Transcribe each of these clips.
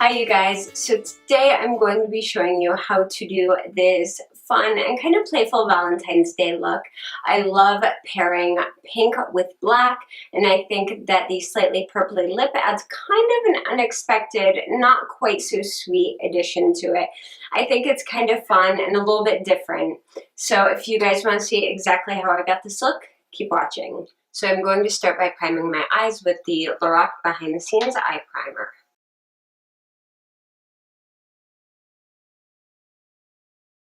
Hi you guys, so today I'm going to be showing you how to do this fun and kind of playful Valentine's Day look. I love pairing pink with black, and I think that the slightly purpley lip adds kind of an unexpected, not quite so sweet addition to it. I think it's kind of fun and a little bit different. So if you guys want to see exactly how I got this look, keep watching. So I'm going to start by priming my eyes with the Lorac Behind the Scenes Eye Primer.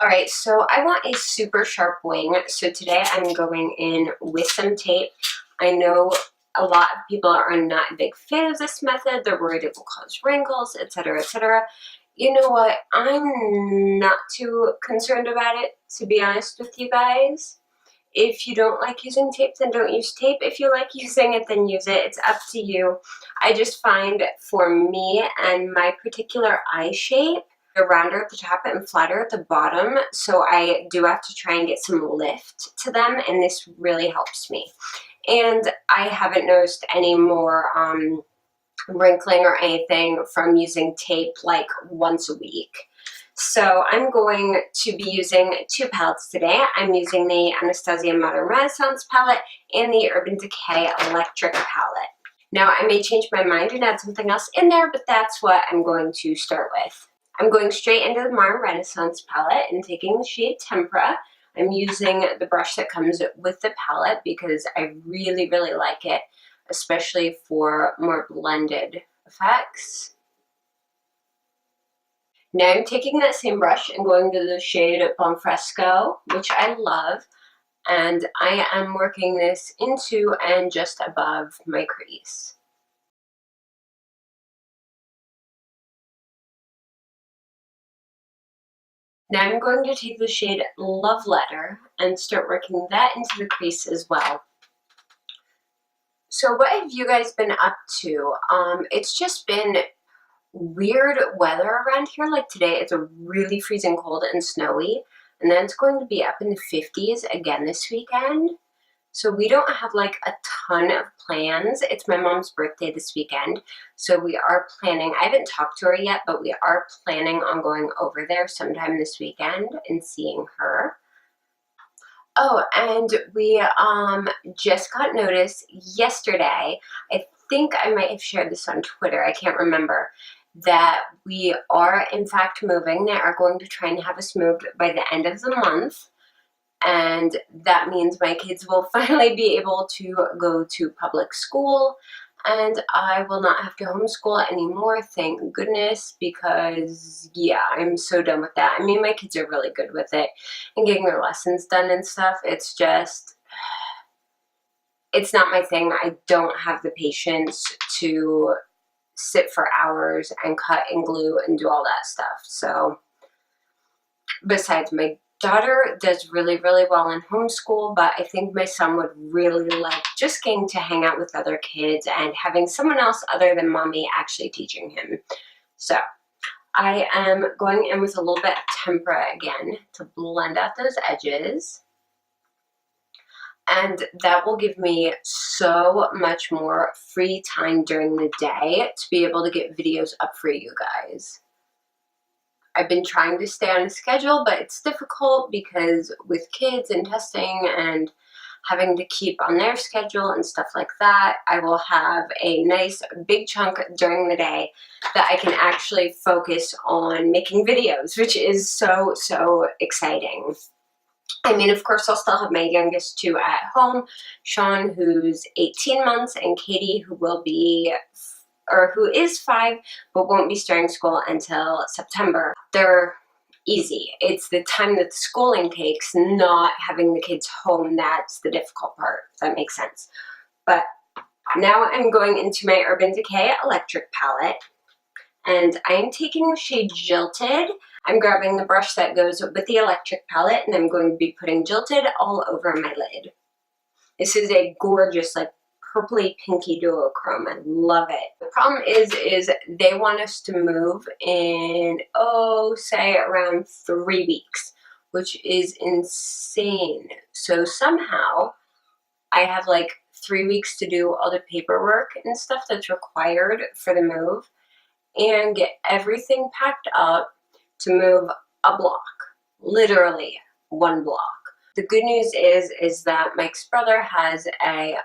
Alright, so I want a super sharp wing, so today I'm going in with some tape. I know a lot of people are not a big fan of this method, they're worried it will cause wrinkles, etc., etc. You know what, I'm not too concerned about it, to be honest with you guys. If you don't like using tape, then don't use tape. If you like using it, then use it. It's up to you. I just find for me and my particular eye shape, they're rounder at the top and flatter at the bottom, so I do have to try and get some lift to them, and this really helps me. And I haven't noticed any more wrinkling or anything from using tape like once a week. So I'm going to be using two palettes today. I'm using the Anastasia Modern Renaissance palette and the Urban Decay Electric palette. Now I may change my mind and add something else in there, but that's what I'm going to start with. I'm going straight into the Modern Renaissance palette and taking the shade Tempera. I'm using the brush that comes with the palette because I really, really like it, especially for more blended effects. Now I'm taking that same brush and going to the shade Bonfresco, which I love, and I am working this into and just above my crease. Now I'm going to take the shade Love Letter and start working that into the crease as well. So what have you guys been up to? It's just been weird weather around here. Like today it's a really freezing cold and snowy, and then it's going to be up in the 50s again this weekend. So we don't have like a ton of plans. It's my mom's birthday this weekend, so we are planning, I haven't talked to her yet, but we are planning on going over there sometime this weekend and seeing her. Oh, and we just got notice yesterday, I think I might have shared this on Twitter, I can't remember, that we are in fact moving. They are going to try and have us moved by the end of the month. And that means my kids will finally be able to go to public school, and I will not have to homeschool anymore, thank goodness, because yeah, I'm so done with that. I mean, my kids are really good with it and getting their lessons done and stuff. It's just, it's not my thing. I don't have the patience to sit for hours and cut and glue and do all that stuff. So besides, my daughter does really, really well in homeschool, but I think my son would really like just getting to hang out with other kids and having someone else other than mommy actually teaching him. So I am going in with a little bit of Tempera again to blend out those edges. And that will give me so much more free time during the day to be able to get videos up for you guys. I've been trying to stay on a schedule, but it's difficult because with kids and testing and having to keep on their schedule and stuff like that, I will have a nice big chunk during the day that I can actually focus on making videos, which is so, so exciting. I mean, of course, I'll still have my youngest two at home, Sean, who's 18 months, and Katie, who is 5, but won't be starting school until September. They're easy. It's the time that the schooling takes, not having the kids home, that's the difficult part, if that makes sense. But now I'm going into my Urban Decay Electric palette, and I'm taking the shade Jilted. I'm grabbing the brush that goes with the electric palette, and I'm going to be putting Jilted all over my lid. This is a gorgeous, like, purpley pinky duochrome. I love it. The problem is they want us to move in, say around 3 weeks, which is insane. So somehow I have like 3 weeks to do all the paperwork and stuff that's required for the move. and get everything packed up to move a block, literally one block. The good news is that Mike's brother has a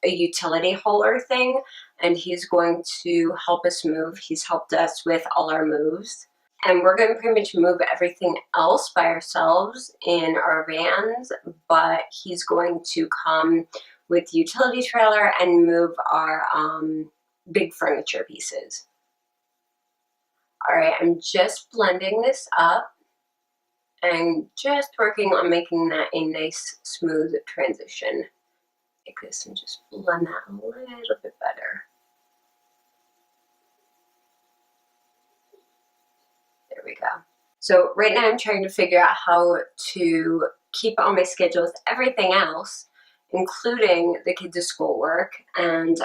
utility hauler thing, and he's going to help us move. He's helped us with all our moves. And we're going to pretty much move everything else by ourselves in our vans, but he's going to come with the utility trailer and move our big furniture pieces. All right, I'm just blending this up and just working on making that a nice, smooth transition. Take this and just blend that a little bit better. There we go. So right now I'm trying to figure out how to keep on my schedule with everything else, including the kids' schoolwork, and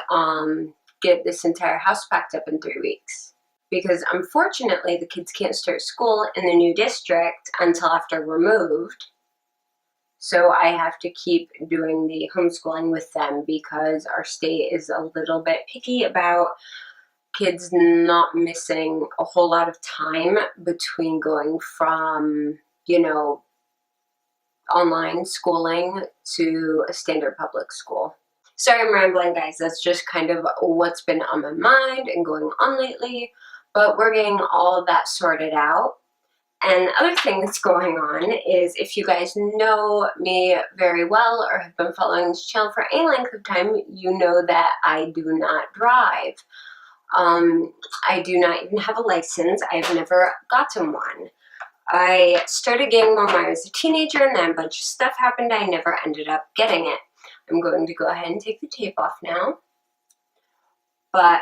get this entire house packed up in 3 weeks. Because unfortunately the kids can't start school in the new district until after we're moved. So I have to keep doing the homeschooling with them because our state is a little bit picky about kids not missing a whole lot of time between going from, online schooling to a standard public school. Sorry I'm rambling, guys. That's just kind of what's been on my mind and going on lately. But we're getting all of that sorted out. And the other thing that's going on is, if you guys know me very well or have been following this channel for any length of time, you know that I do not drive. I do not even have a license. I've never gotten one. I started getting one when I was a teenager, and then a bunch of stuff happened. I never ended up getting it. I'm going to go ahead and take the tape off now. But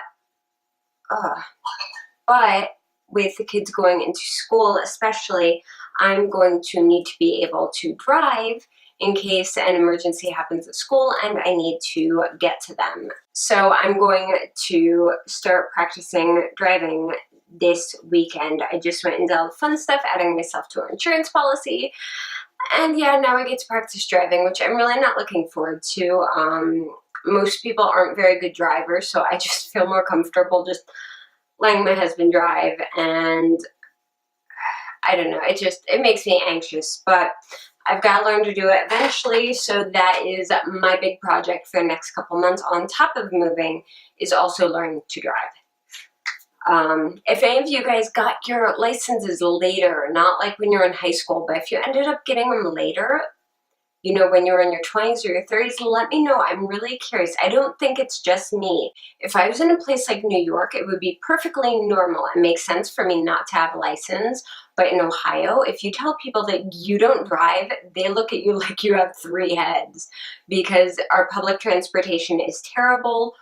with the kids going into school especially, I'm going to need to be able to drive in case an emergency happens at school and I need to get to them. So I'm going to start practicing driving this weekend. I just went and did all the fun stuff, adding myself to our insurance policy. And yeah, now I get to practice driving, which I'm really not looking forward to. Most people aren't very good drivers, so I just feel more comfortable just letting my husband drive, and I don't know, it makes me anxious, but I've got to learn to do it eventually. So that is my big project for the next couple months, on top of moving, is also learning to drive. If any of you guys got your licenses later, not like when you're in high school, but if you ended up getting them later, when you're in your 20s or your 30s, let me know. I'm really curious. I don't think it's just me. If I was in a place like New York, it would be perfectly normal and make sense for me not to have a license. But in Ohio, if you tell people that you don't drive, they look at you like you have 3 heads, because our public transportation is terrible.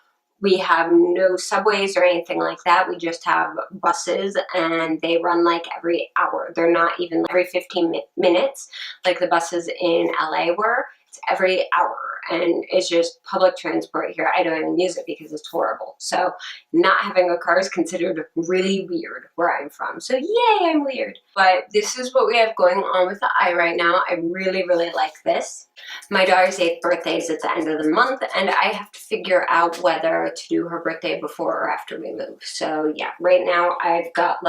We have no subways or anything like that. We just have buses, and they run like every hour. They're not even every 15 minutes like the buses in LA were. It's every hour, and it's just public transport here. I don't even use it because it's horrible. So not having a car is considered really weird where I'm from. So yay, I'm weird. But this is what we have going on with the eye right now. I really, really like this. My daughter's 8th birthday is at the end of the month, and I have to figure out whether to do her birthday before or after we move. So yeah, right now I've got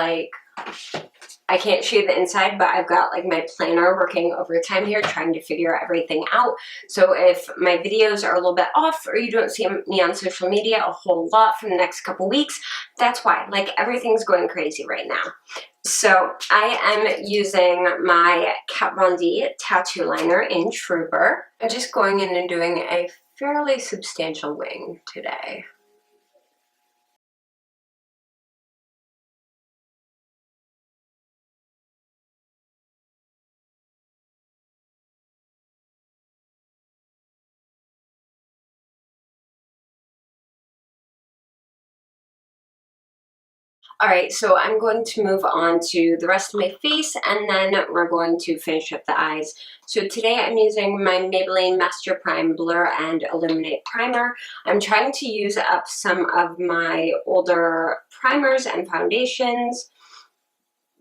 I can't show you the inside, but I've got my planner working overtime here trying to figure everything out. So if my videos are a little bit off, or you don't see me on social media a whole lot for the next couple weeks, that's why. Everything's going crazy right now. So I am using my Kat Von D tattoo liner in Trooper. I'm just going in and doing a fairly substantial wing today. All right, so I'm going to move on to the rest of my face, and then we're going to finish up the eyes. So today I'm using my Maybelline Master Prime Blur and Illuminate Primer. I'm trying to use up some of my older primers and foundations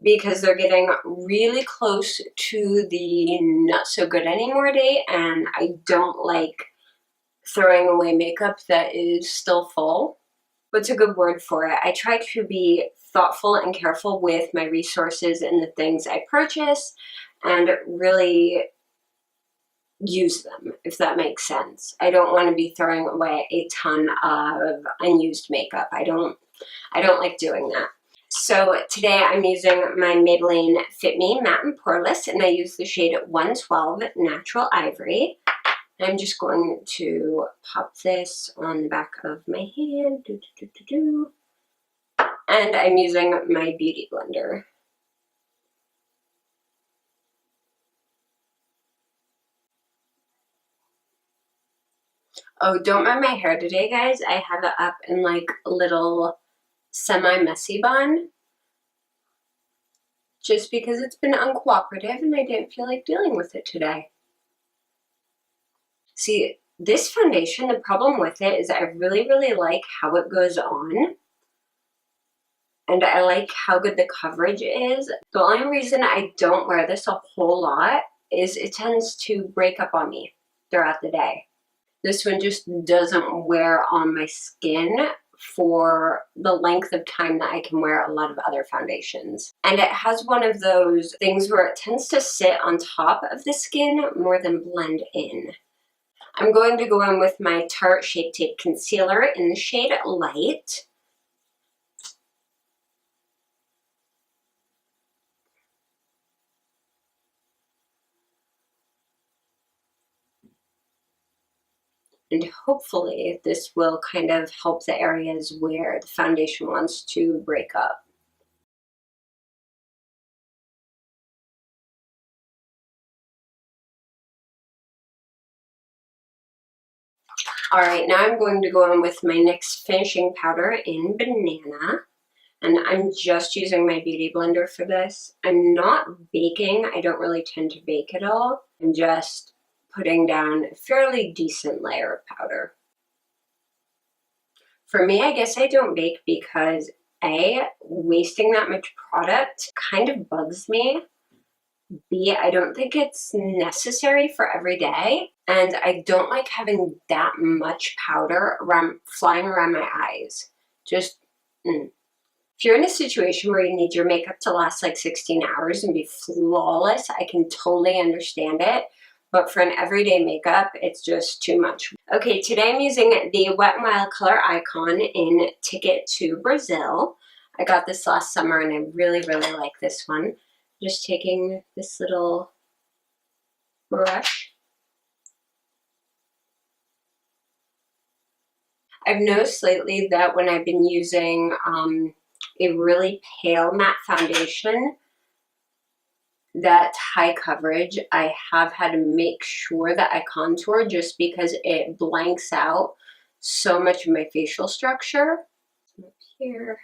because they're getting really close to the not so good anymore date, and I don't like throwing away makeup that is still full. what's a good word for it? I try to be thoughtful and careful with my resources and the things I purchase and really use them, if that makes sense. I don't want to be throwing away a ton of unused makeup. I don't like doing that. So today I'm using my Maybelline Fit Me Matte and Poreless, and I use the shade 112 Natural Ivory. I'm just going to pop this on the back of my hand. And I'm using my Beauty Blender. Oh, don't mind my hair today, guys. I have it up in like a little semi-messy bun. Just because it's been uncooperative and I didn't feel like dealing with it today. See, this foundation, the problem with it is I really, really like how it goes on. And I like how good the coverage is. The only reason I don't wear this a whole lot is it tends to break up on me throughout the day. This one just doesn't wear on my skin for the length of time that I can wear a lot of other foundations. And it has one of those things where it tends to sit on top of the skin more than blend in. I'm going to go in with my Tarte Shape Tape Concealer in the shade Light. And hopefully this will kind of help the areas where the foundation wants to break up. All right, now I'm going to go in with my NYX finishing powder in Banana. And I'm just using my Beauty Blender for this. I'm not baking. I don't really tend to bake at all. I'm just putting down a fairly decent layer of powder. For me, I guess I don't bake because A, wasting that much product kind of bugs me. B, I don't think it's necessary for every day. And I don't like having that much powder flying around my eyes. Just, If you're in a situation where you need your makeup to last like 16 hours and be flawless, I can totally understand it. But for an everyday makeup, it's just too much. Okay, today I'm using the Wet n Wild Color Icon in Ticket to Brazil. I got this last summer and I really, really like this one. Just taking this little brush. I've noticed lately that when I've been using a really pale matte foundation, that high coverage, I have had to make sure that I contour just because it blanks out so much of my facial structure. Up here.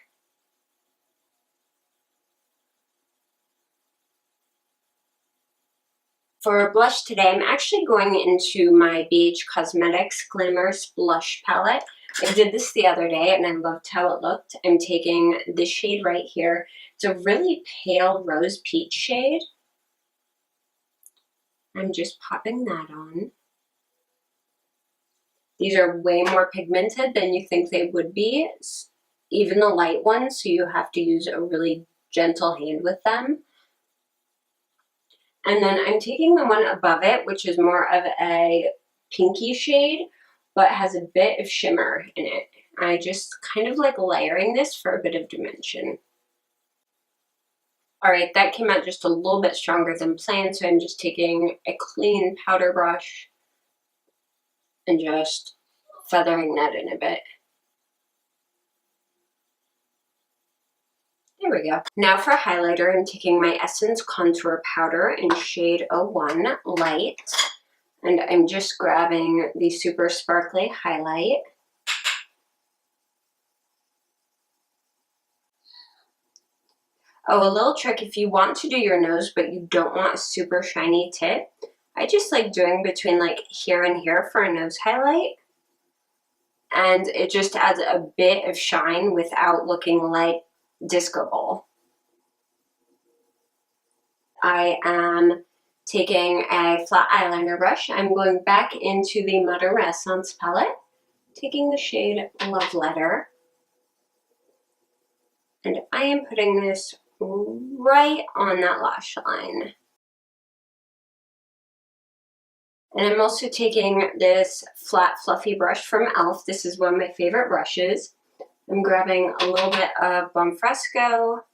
For blush today, I'm actually going into my BH Cosmetics Glamorous Blush Palette. I did this the other day and I loved how it looked. I'm taking this shade right here. It's a really pale rose peach shade. I'm just popping that on. These are way more pigmented than you think they would be, even the light ones, so you have to use a really gentle hand with them. And then I'm taking the one above it, which is more of a pinky shade, but has a bit of shimmer in it. I just kind of like layering this for a bit of dimension. All right, that came out just a little bit stronger than planned, so I'm just taking a clean powder brush and just feathering that in a bit. There we go. Now for highlighter, I'm taking my Essence Contour Powder in shade 01 Light. And I'm just grabbing the Super Sparkly Highlight. Oh, a little trick, if you want to do your nose but you don't want a super shiny tip, I just like doing between like here and here for a nose highlight. And it just adds a bit of shine without looking like disco ball. I am taking a flat eyeliner brush. I'm going back into the Modern Renaissance palette, taking the shade Love Letter. And I am putting this right on that lash line. And I'm also taking this flat fluffy brush from e.l.f. This is one of my favorite brushes. I'm grabbing a little bit of Bum Fresco,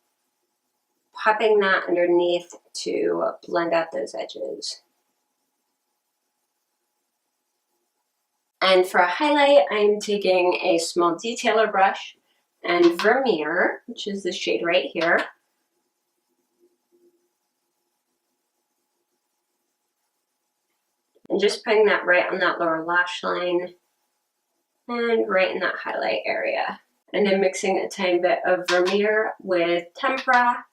popping that underneath to blend out those edges. And for a highlight, I'm taking a small detailer brush and Vermeer, which is the shade right here. And just putting that right on that lower lash line and right in that highlight area. And I'm mixing a tiny bit of Vermeer with Tempera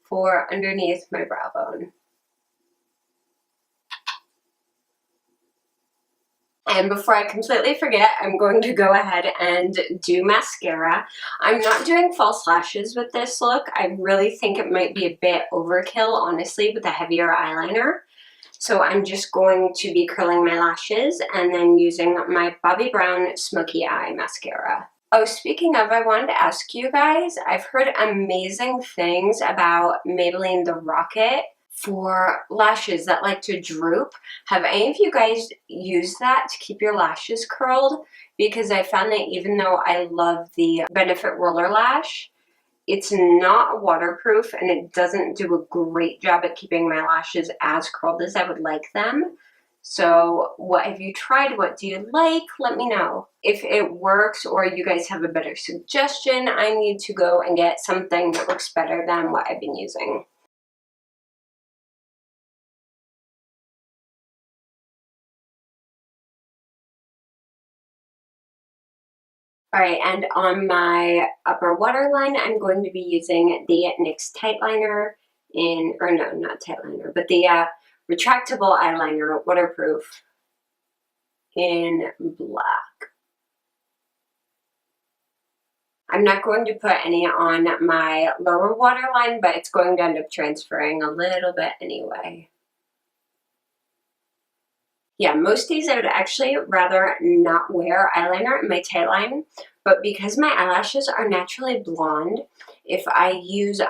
for underneath my brow bone. And before I completely forget, I'm going to go ahead and do mascara. I'm not doing false lashes with this look. I really think it might be a bit overkill, honestly, with a heavier eyeliner. So I'm just going to be curling my lashes and then using my Bobbi Brown Smoky Eye Mascara. Oh, speaking of, I wanted to ask you guys, I've heard amazing things about Maybelline The Rocket for lashes that like to droop. Have any of you guys used that to keep your lashes curled? Because I found that even though I love the Benefit Roller Lash, it's not waterproof and it doesn't do a great job at keeping my lashes as curled as I would like them. So what have you tried? What do you like? Let me know. If it works or you guys have a better suggestion, I need to go and get something that works better than what I've been using. Alright, and on my upper waterline, I'm going to be using the NYX Tight Liner in, or no, not Tight Liner, but the retractable eyeliner, waterproof, in black. I'm not going to put any on my lower waterline, but it's going to end up transferring a little bit anyway. Yeah, most days I would actually rather not wear eyeliner in my tight line, but because my eyelashes are naturally blonde, if I use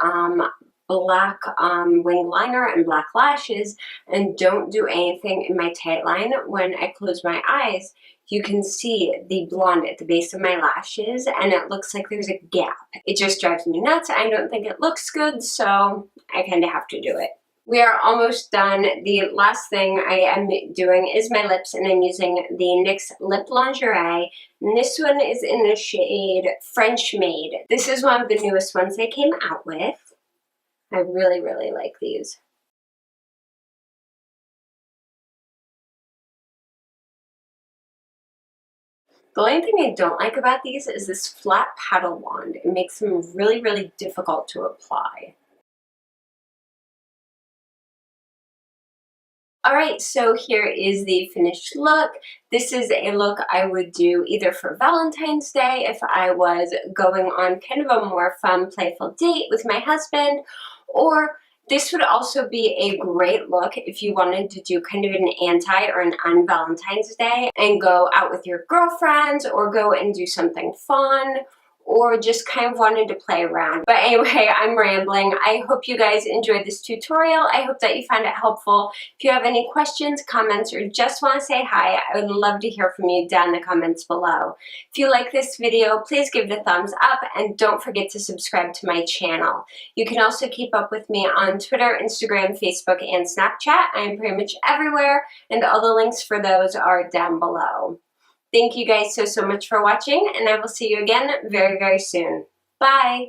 black wing liner and black lashes and don't do anything in my tight line, when I close my eyes, you can see the blonde at the base of my lashes and it looks like there's a gap. It just drives me nuts. I don't think it looks good, so I kind of have to do it. We are almost done. The last thing I am doing is my lips, and I'm using the NYX Lip Lingerie. And this one is in the shade French Maid. This is one of the newest ones they came out with. I really, really like these. The only thing I don't like about these is this flat paddle wand. It makes them really, really difficult to apply. Alright, so here is the finished look. This is a look I would do either for Valentine's Day if I was going on kind of a more fun, playful date with my husband, or this would also be a great look if you wanted to do kind of an anti or an un-Valentine's Day and go out with your girlfriends or go and do something fun, or just kind of wanted to play around. But anyway, I'm rambling. I hope you guys enjoyed this tutorial. I hope that you found it helpful. If you have any questions, comments, or just want to say hi, I would love to hear from you down in the comments below. If you like this video, please give it a thumbs up and don't forget to subscribe to my channel. You can also keep up with me on Twitter, Instagram, Facebook, and Snapchat. I am pretty much everywhere, and all the links for those are down below. Thank you guys so much for watching, and I will see you again very, very soon. Bye!